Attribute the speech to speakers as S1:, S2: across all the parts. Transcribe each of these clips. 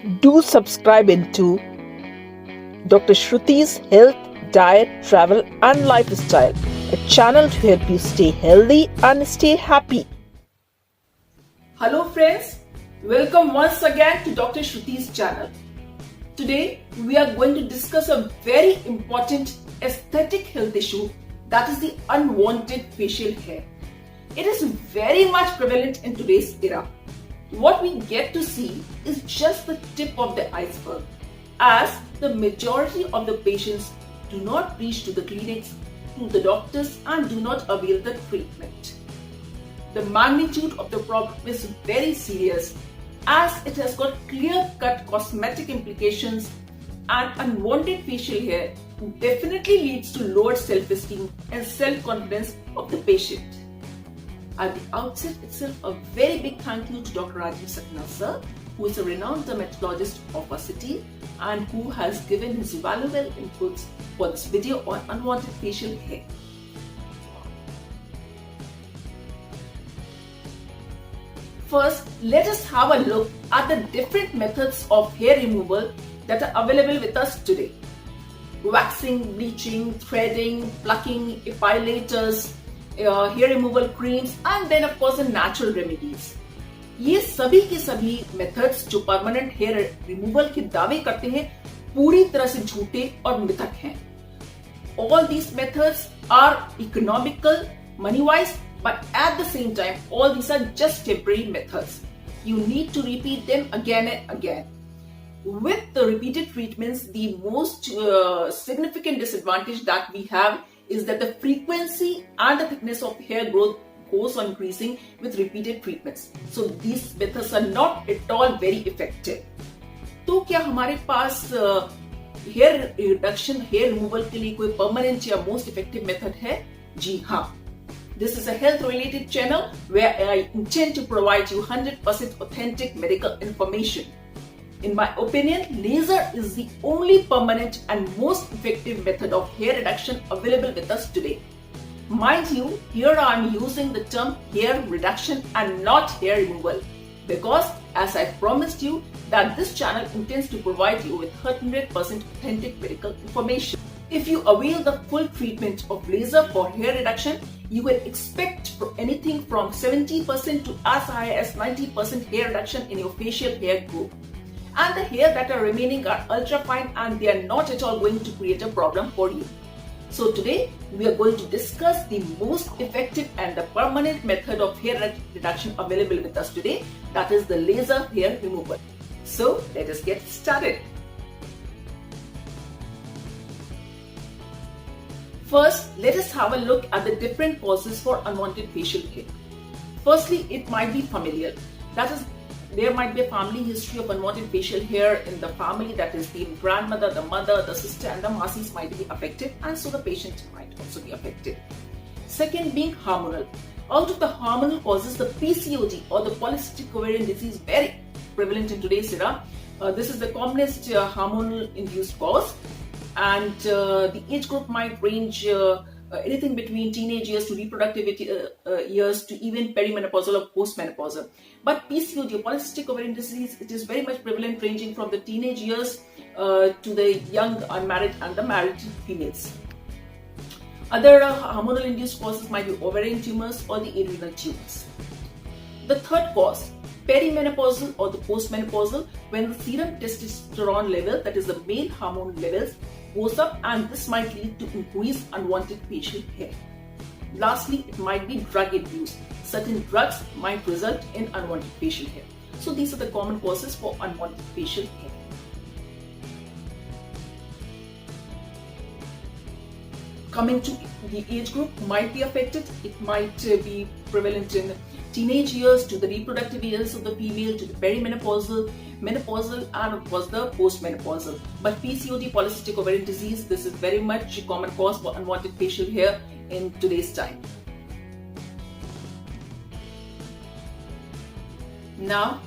S1: Do subscribe into Dr. Shruti's Health, Diet, Travel and Lifestyle, a channel to help you stay healthy and stay happy.
S2: Hello friends, welcome once again to Dr. Shruti's channel. Today we are going to discuss a very important aesthetic health issue, that is the unwanted facial hair. It is very much prevalent in today's era. What we get to see is just the tip of the iceberg, as the majority of the patients do not reach to the clinics, to the doctors and do not avail the treatment. The magnitude of the problem is very serious, as it has got clear-cut cosmetic implications, and unwanted facial hair definitely leads to lowered self-esteem and self-confidence of the patient. At the outset itself, a very big thank you to Dr. Rajiv Sakna sir, who is a renowned dermatologist of our city and who has given his valuable inputs for this video on unwanted facial hair. First, let us have a look at the different methods of hair removal that are available with us today. Waxing, bleaching, threading, plucking, epilators, hair removal creams and then of course the natural remedies. ये सभी के सभी methods जो permanent hair removal के दावे करते हैं पूरी तरह से झूठे और मिथक हैं. All these methods are economical, money wise, but at the same time all these are just temporary methods. You need to repeat them again and again. With the repeated treatments, the most significant disadvantage that we have is that the frequency and the thickness of hair growth goes on increasing with repeated treatments. So these methods are not at all very effective. तो क्या हमारे पास hair reduction, hair removal के लिए कोई permanent या most effective method है? जी हाँ. This is a health related channel where I intend to provide you 100% authentic medical information. In my opinion, laser is the only permanent and most effective method of hair reduction available with us today. Mind you, here I am using the term hair reduction and not hair removal, because as I promised you that this channel intends to provide you with 100% authentic medical information. If you avail the full treatment of laser for hair reduction, you will expect anything from 70% to as high as 90% hair reduction in your facial hair growth. And the hair that are remaining are ultra fine and they are not at all going to create a problem for you. So today we are going to discuss the most effective and the permanent method of hair reduction available with us today, that is the laser hair removal. So let us get started. First, let us have a look at the different causes for unwanted facial hair. Firstly, it might be familial. That is, there might be a family history of unwanted facial hair in the family, that is the grandmother, the mother, the sister and the masis might be affected, and so the patient might also be affected. Second being hormonal. Out of the hormonal causes, the PCOS or the polycystic ovarian disease, very prevalent in today's era. This is the commonest hormonal induced cause, and the age group might range anything between teenage years to reproductive years to even perimenopausal or postmenopausal. But PCOS or polycystic ovarian disease, it is very much prevalent, ranging from the teenage years to the young unmarried and the married females. Other hormonal induced causes might be ovarian tumors or the adrenal tumors. The third cause, perimenopausal or the postmenopausal, when the serum testosterone level, that is the male hormone levels, goes up, and this might lead to increased unwanted facial hair. Lastly, it might be drug abuse. Certain drugs might result in unwanted facial hair. So these are the common causes for unwanted facial hair. Coming to the age group might be affected. It might be prevalent in teenage years to the reproductive years of the female, to the perimenopausal, menopausal and of course the postmenopausal. But PCOS, polycystic ovarian disease, this is very much a common cause for unwanted facial hair in today's time. Now,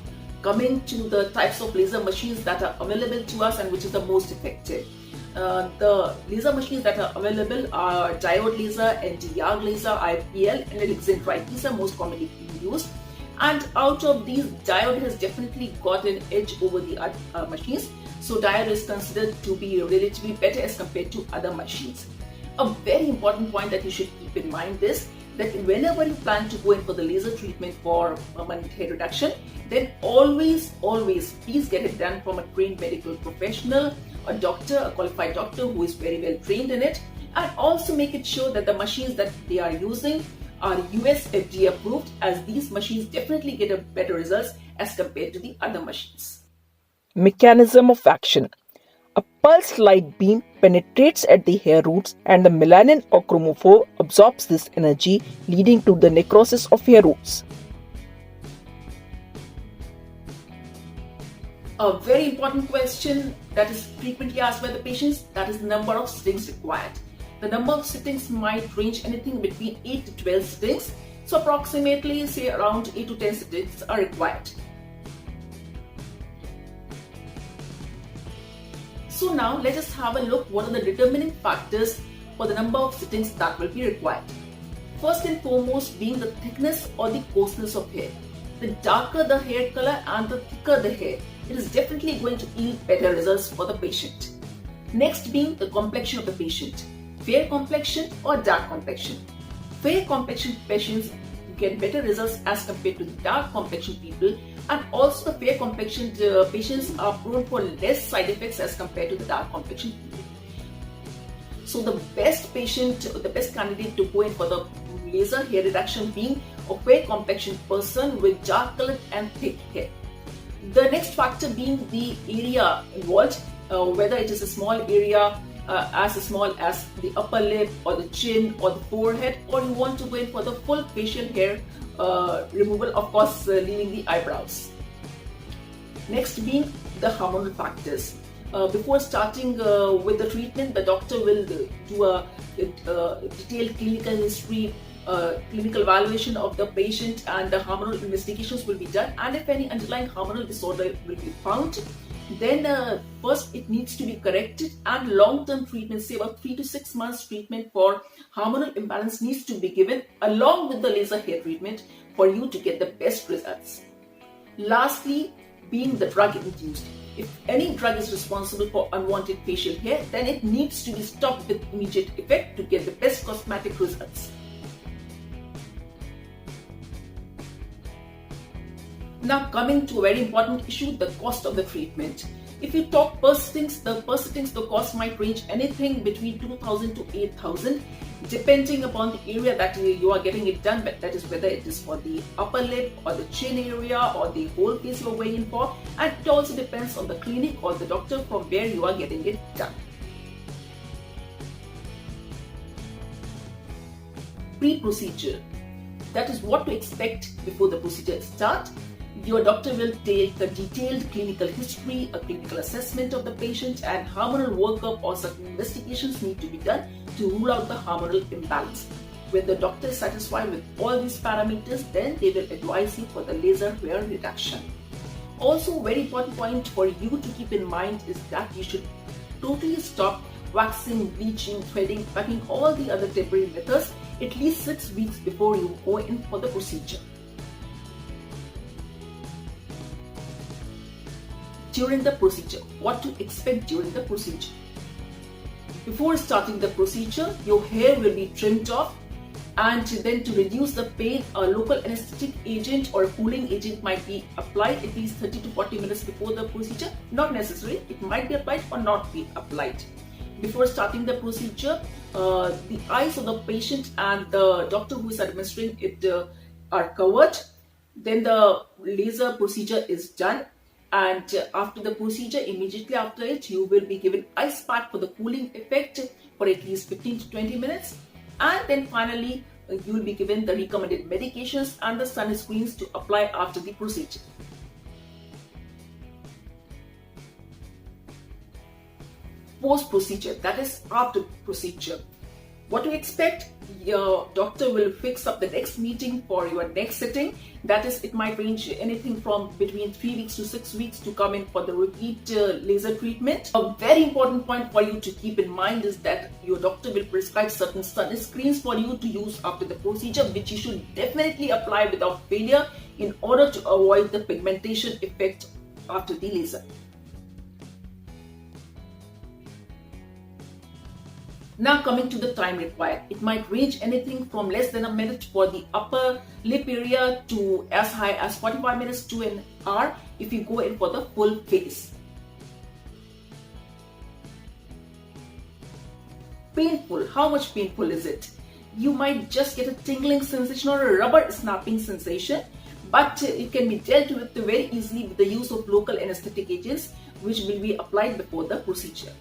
S2: coming to the types of laser machines that are available to us and which is the most effective. The laser machines that are available are diode laser, ND-YAG laser, IPL and alexandrite. These are most commonly used. And out of these, diode has definitely got an edge over the other machines. So diode is considered to be relatively better as compared to other machines. A very important point that you should keep in mind is that whenever you plan to go in for the laser treatment for permanent hair reduction, then always please get it done from a trained medical professional, a doctor, a qualified doctor who is very well trained in it, and also make it sure that the machines that they are using are US FDA approved, as these machines definitely get a better results as compared to the other machines.
S1: Mechanism of action. A pulsed light beam penetrates at the hair roots and the melanin or chromophore absorbs this energy, leading to the necrosis of hair roots.
S2: A very important question that is frequently asked by the patients, that is the number of sittings required. The number of sittings might range anything between 8 to 12 sittings. So approximately say around 8 to 10 sittings are required. So now let us have a look what are the determining factors for the number of sittings that will be required. First and foremost being the thickness or the coarseness of hair. The darker the hair color and the thicker the hair, it is definitely going to yield better results for the patient. Next being the complexion of the patient. Fair complexion or dark complexion. Fair complexion patients get better results as compared to the dark complexion people, and also the fair complexion patients are prone for less side effects as compared to the dark complexion people. So the best candidate to go in for the laser hair reduction being a fair complexion person with dark colored and thick hair. The next factor being the area involved, whether it is a small area as small as the upper lip or the chin or the forehead, or you want to go in for the full facial hair removal, of course leaving the eyebrows. Next being the hormonal factors. Before starting with the treatment, the doctor will do a detailed clinical history, clinical evaluation of the patient, and the hormonal investigations will be done. And if any underlying hormonal disorder will be found, then first it needs to be corrected, and long-term treatment, say about 3 to 6 months treatment for hormonal imbalance needs to be given along with the laser hair treatment for you to get the best results. Lastly, being the drug induced. If any drug is responsible for unwanted facial hair, then it needs to be stopped with immediate effect to get the best cosmetic results. Now coming to a very important issue, the cost of the treatment. If you talk per sittings, the cost might range anything between 2,000 to 8,000 depending upon the area that you are getting it done, but that is whether it is for the upper lip or the chin area or the whole face you are going in for, and it also depends on the clinic or the doctor from where you are getting it done. Pre-procedure. That is what to expect before the procedure starts. Your doctor will take a detailed clinical history, a clinical assessment of the patient, and hormonal workup or certain investigations need to be done to rule out the hormonal imbalance. When the doctor is satisfied with all these parameters, then they will advise you for the laser hair reduction. Also, very important point for you to keep in mind is that you should totally stop waxing, bleaching, threading, cutting, all the other temporary methods at least 6 weeks before you go in for the procedure. During the procedure, what to expect during the procedure. Before starting the procedure, your hair will be trimmed off, and then to reduce the pain, a local anesthetic agent or a cooling agent might be applied at least 30 to 40 minutes before the procedure. Not necessary, it might be applied or not be applied. Before starting the procedure, the eyes of the patient and the doctor who is administering it are covered. Then the laser procedure is done. And after the procedure, immediately after it, you will be given ice pack for the cooling effect for at least 15 to 20 minutes. And then finally, you will be given the recommended medications and the sunscreens to apply after the procedure. Post-procedure, that is after procedure. What to expect? Your doctor will fix up the next meeting for your next sitting. That is, it might range anything from between 3 weeks to 6 weeks to come in for the repeat laser treatment. A very important point for you to keep in mind is that your doctor will prescribe certain sunscreens for you to use after the procedure, which you should definitely apply without failure in order to avoid the pigmentation effect after the laser. Now coming to the time required, it might range anything from less than a minute for the upper lip area to as high as 45 minutes to an hour if you go in for the full face. Painful. How much painful is it? You might just get a tingling sensation or a rubber snapping sensation, but it can be dealt with very easily with the use of local anesthetic agents, which will be applied before the procedure.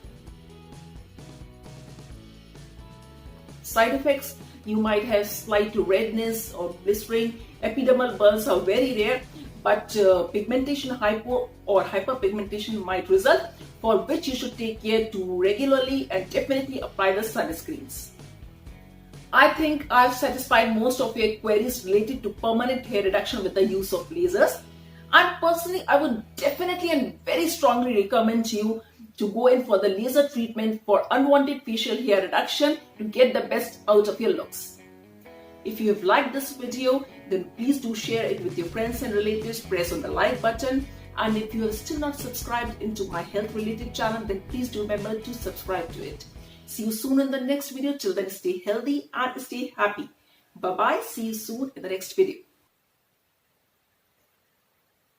S2: Side effects: you might have slight redness or blistering. Epidermal burns are very rare, but pigmentation hypo or hyperpigmentation might result, for which you should take care to regularly and definitely apply the sunscreens. I think I've satisfied most of your queries related to permanent hair reduction with the use of lasers. And personally, I would definitely and very strongly recommend you to go in for the laser treatment for unwanted facial hair reduction to get the best out of your looks. If you have liked this video, then please do share it with your friends and relatives. Press on the like button. And if you have still not subscribed into my health related channel, then please do remember to subscribe to it. See you soon in the next video. Till then, stay healthy and stay happy. Bye bye. See you soon in the next video.